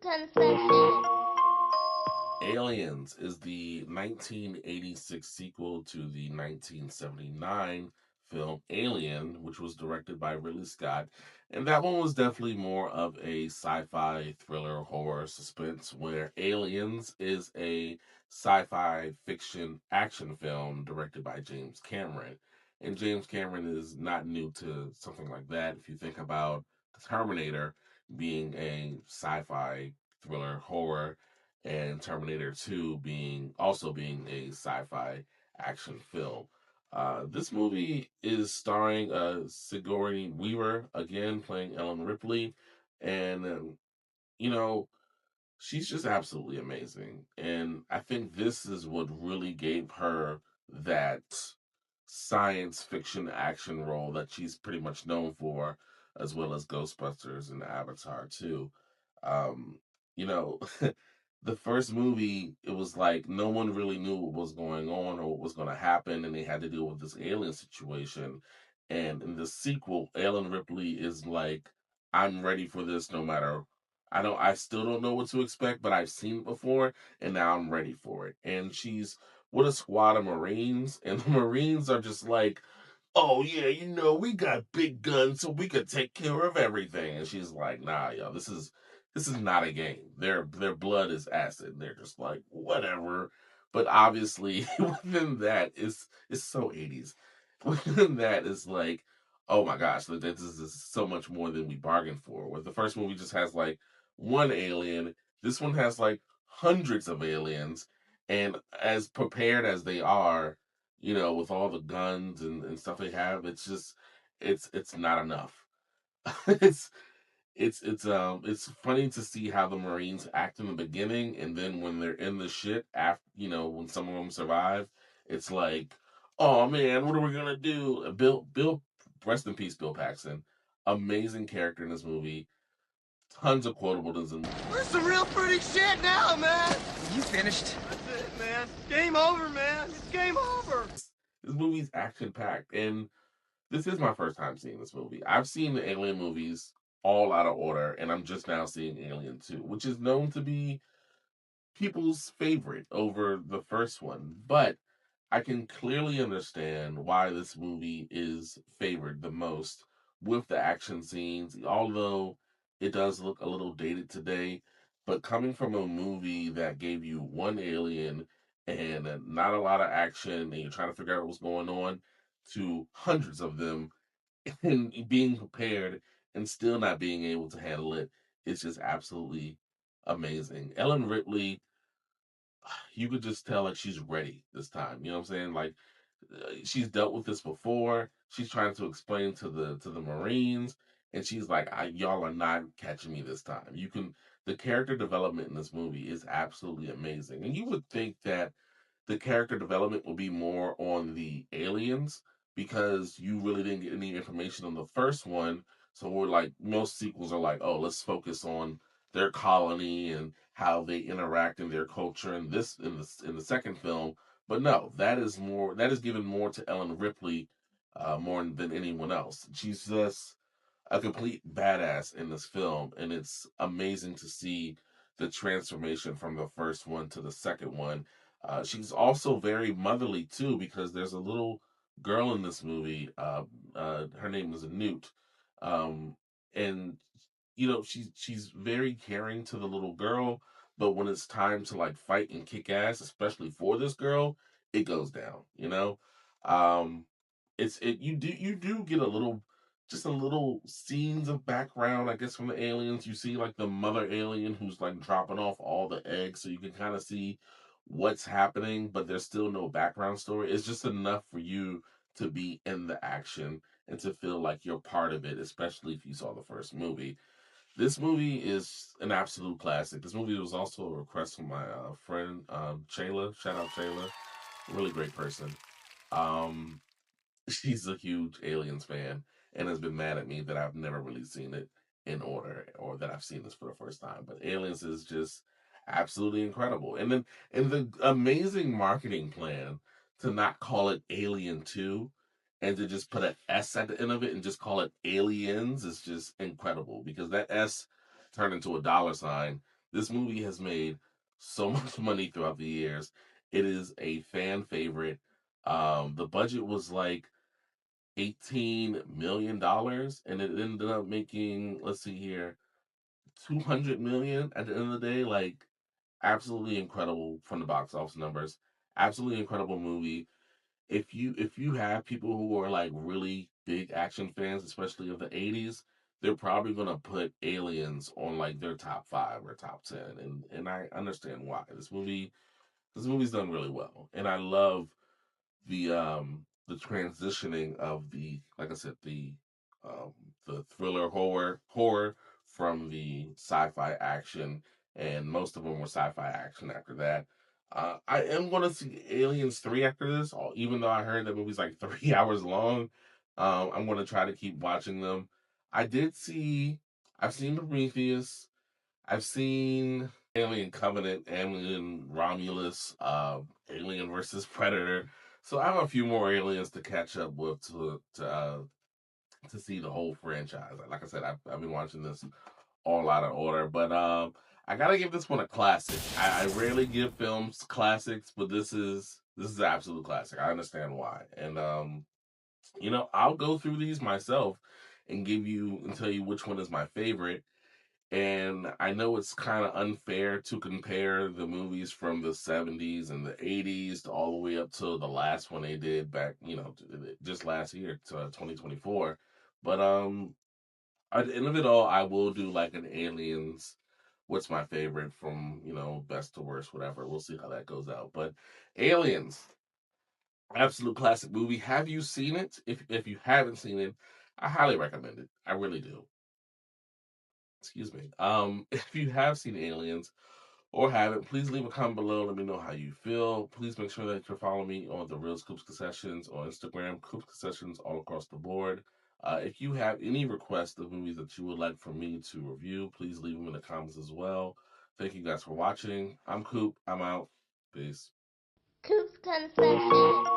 Concessions. Aliens is the 1986 sequel to the 1979 film Alien, which was directed by Ridley Scott. And that one was definitely more of a sci fi thriller, horror, suspense, where Aliens is a sci fi fiction action film directed by James Cameron. And James Cameron is not new to something like that. If you think about The Terminator being a sci fi thriller, horror, and Terminator 2 being a sci-fi action film. This movie is starring Sigourney Weaver again playing Ellen Ripley, and you know she's just absolutely amazing. And I think this is what really gave her that science fiction action role that she's pretty much known for, as well as Ghostbusters and Avatar too. Um, you know, the first movie, it was like no one really knew what was going on or what was going to happen, and they had to deal with this alien situation. And in the sequel, Ellen Ripley is like, I'm ready for this no matter. I still don't know what to expect, but I've seen it before, and now I'm ready for it. And she's with a squad of Marines, and the Marines are just like, oh yeah, we got big guns, so we could take care of everything. And she's like, nah, yo, this is not a game. Their blood is acid. They're just like, whatever. But obviously, within that is so 80s. Within that is like, oh my gosh, like, this is so much more than we bargained for. Where the first movie just has like one alien, this one has like hundreds of aliens, and as prepared as they are, with all the guns and stuff they have, it's just it's not enough. it's it's funny to see how the Marines act in the beginning, and then when they're in the shit after, when some of them survive, it's like, oh man, what are we gonna do? Bill, rest in peace, Bill Paxton. Amazing character in this movie. Tons of quotables in. We're some real pretty shit now, man. You finished? That's it, man. Game over, man. It's game over. This movie's action packed, and this is my first time seeing this movie. I've seen the Alien movies all out of order, and I'm just now seeing Alien 2, which is known to be people's favorite over the first one. But I can clearly understand why this movie is favored the most with the action scenes, although it does look a little dated today. But coming from a movie that gave you one alien and not a lot of action, and you're trying to figure out what's going on, to hundreds of them and being prepared and still not being able to handle it, it's just absolutely amazing. Ellen Ripley, you could just tell like she's ready this time. You know what I'm saying? Like, she's dealt with this before. She's trying to explain to the Marines, and she's like, "Y'all are not catching me this time." You can The character development in this movie is absolutely amazing, and you would think that the character development will be more on the aliens because you really didn't get any information on the first one. So we're like, most sequels are like, oh, let's focus on their colony and how they interact in their culture in the second film. But no, that is given more to Ellen Ripley, more than anyone else. She's just a complete badass in this film, and it's amazing to see the transformation from the first one to the second one. She's also very motherly too, because there's a little girl in this movie. Her name is Newt, um, and she's very caring to the little girl. But when it's time to like fight and kick ass, especially for this girl, it goes down. Um, you do get a little, just a little scenes of background, I guess, from the aliens. You see like the mother alien who's like dropping off all the eggs, so you can kind of see what's happening, but there's still no background story. It's just enough for you to be in the action and to feel like you're part of it, especially if you saw the first movie. This movie is an absolute classic. This movie was also a request from my friend, Shayla. Shout out Shayla, really great person. Um, she's a huge Aliens fan and has been mad at me that I've never really seen it in order, or that I've seen this for the first time. But Aliens is just absolutely incredible. And the amazing marketing plan to not call it Alien 2 and to just put an S at the end of it and just call it Aliens is just incredible, because that S turned into a dollar sign. This movie has made so much money throughout the years. It is a fan favorite. The budget was like $18 million, and it ended up making, let's see here, 200 million at the end of the day. Like, absolutely incredible from the box office numbers. Absolutely incredible movie. If you have people who are like really big action fans, especially of the '80s, they're probably gonna put Aliens on like their top five or top 10, and I understand why. This movie's done really well, and I love the transitioning of the, like I said, um the thriller horror from the sci-fi action, and most of them were sci-fi action after that. I am going to see Aliens 3 after this, even though I heard that movie's like 3 hours long. I'm going to try to keep watching them. I did see, I've seen Prometheus, I've seen Alien Covenant, Alien Romulus, Alien versus Predator. So I have a few more aliens to catch up with to see the whole franchise. Like I said, I've been watching this all out of order, but I gotta give this one a classic. I rarely give films classics, but this is an absolute classic. I understand why, and I'll go through these myself and give you and tell you which one is my favorite. And I know it's kind of unfair to compare the movies from the 70s and the 80s to all the way up to the last one they did back, just last year to 2024. But at the end of it all, I will do like an Aliens, what's my favorite from, best to worst, whatever. We'll see how that goes out. But Aliens, absolute classic movie. Have you seen it? If you haven't seen it, I highly recommend it. I really do. Excuse me. If you have seen Aliens or haven't, please leave a comment below. Let me know how you feel. Please make sure that you're following me on the Real Coops Concessions on Instagram, Coops Concessions all across the board. If you have any requests of movies that you would like for me to review, please leave them in the comments as well. Thank you guys for watching. I'm Coop. I'm out. Peace. Coops Concessions.